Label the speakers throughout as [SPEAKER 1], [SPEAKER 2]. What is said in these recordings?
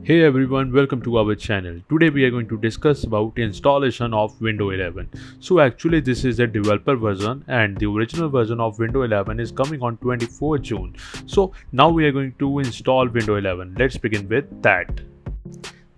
[SPEAKER 1] Hey everyone, welcome to our channel. Today we are going to discuss about installation of Windows 11. So actually this is a developer version and the original version of Windows 11 is coming on 24 June. So now we are going to install Windows 11. Let's begin with that.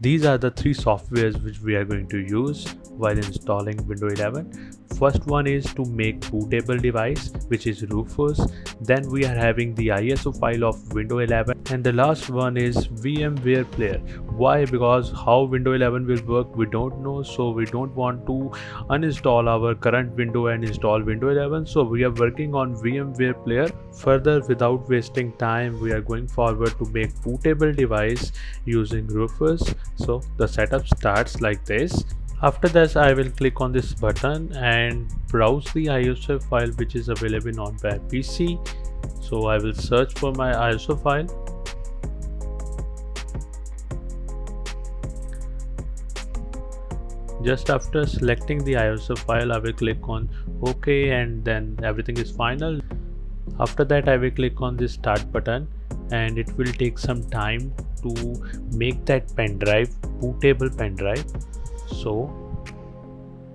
[SPEAKER 1] These are the three softwares which we are going to use while installing Windows 11. First one is to make bootable device, which is Rufus. Then we are having the ISO file of Windows 11, and the last one is VMware player. Why? Because how Windows 11 will work we don't know, so we don't want to uninstall our current window and install Windows 11. So we are working on VMware player. Further, without wasting time, we are going forward to make bootable device using Rufus. So the setup starts like this. After this, I will click on this button and browse the ISO file which is available on my PC. So I will search for my ISO file. Just after selecting the ISO file, I will click on OK, and then everything is final. After that, I will click on this start button, and it will take some time to make that pen drive bootable pen drive. So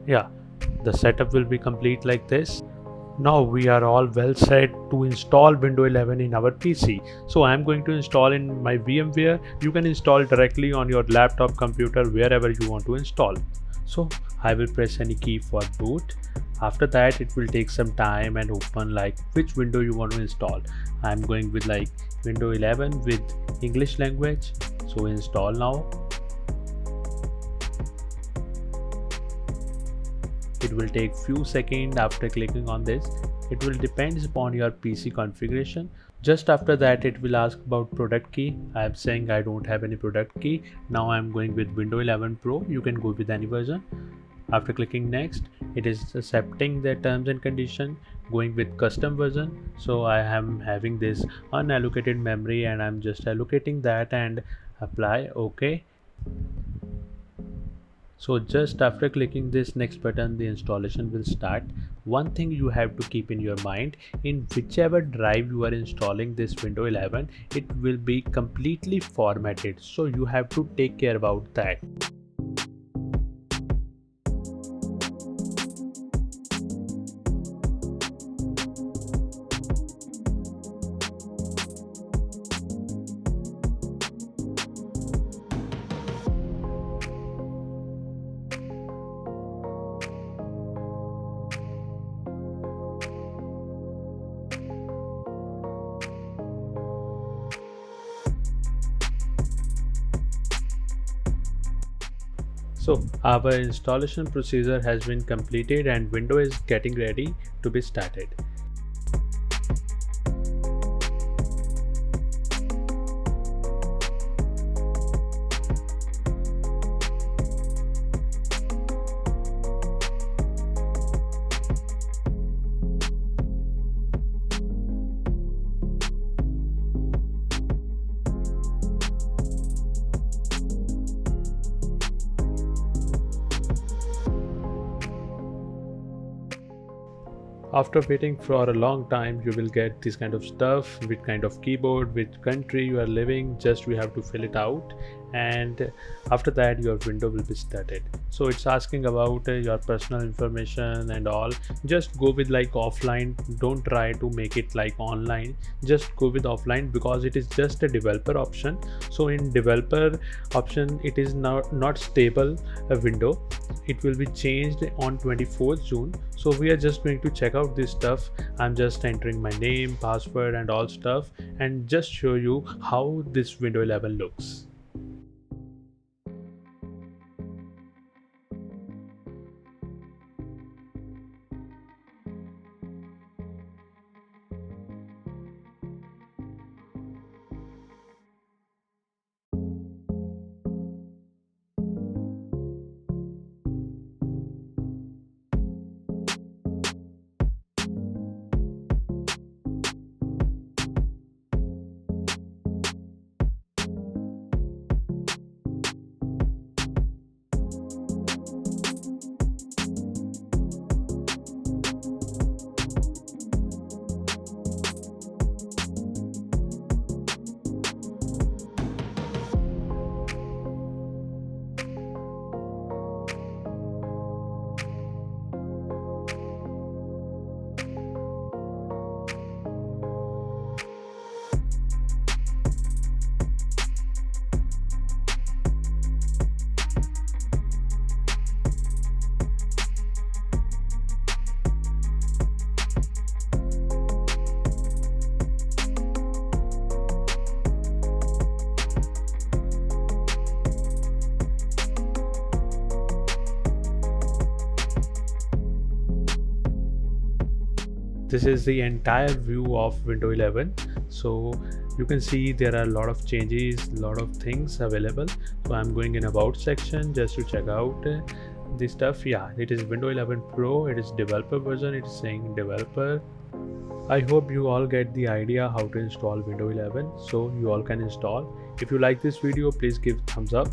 [SPEAKER 1] yeah, the setup will be complete like this. Now we are all well set to install Windows 11 in our PC. So I am going to install in my VMware. You can install directly on your laptop, computer, wherever you want to install. So I will press any key for boot. After that, it will take some time and open like which window you want to install. I am going with like Windows 11 with English language. So install now. It will take few seconds after clicking on this. It will depends upon your PC configuration. Just after that, it will ask about product key. I am saying I don't have any product key. Now I am going with Windows 11 Pro. You can go with any version. After clicking next, it is accepting the terms and condition, going with custom version. So I am having this unallocated memory and I'm just allocating that and apply OK. So just after clicking this next button, the installation will start. One thing you have to keep in your mind, in whichever drive you are installing this Windows 11, it will be completely formatted. So you have to take care about that. So our installation procedure has been completed and Windows is getting ready to be started. After waiting for a long time, you will get this kind of stuff with kind of keyboard, which country you are living. Just we have to fill it out, and after that your window will be started. So it's asking about your personal information and all. Just go with like offline. Don't try to make it like online. Just go with offline because it is just a developer option. So in developer option, it is now not stable a window. It will be changed on 24th June. So we are just going to check out this stuff. I'm just entering my name, password and all stuff and just show you how this Windows 11 looks. this is the entire view of Windows 11. So you can see there are a lot of changes, a lot of things available. So I'm going in about section just to check out this stuff. Yeah, it is Windows 11 Pro, it is developer version, it is saying developer. I hope you all get the idea how to install Windows 11, so you all can install. If you like this video, please give thumbs up.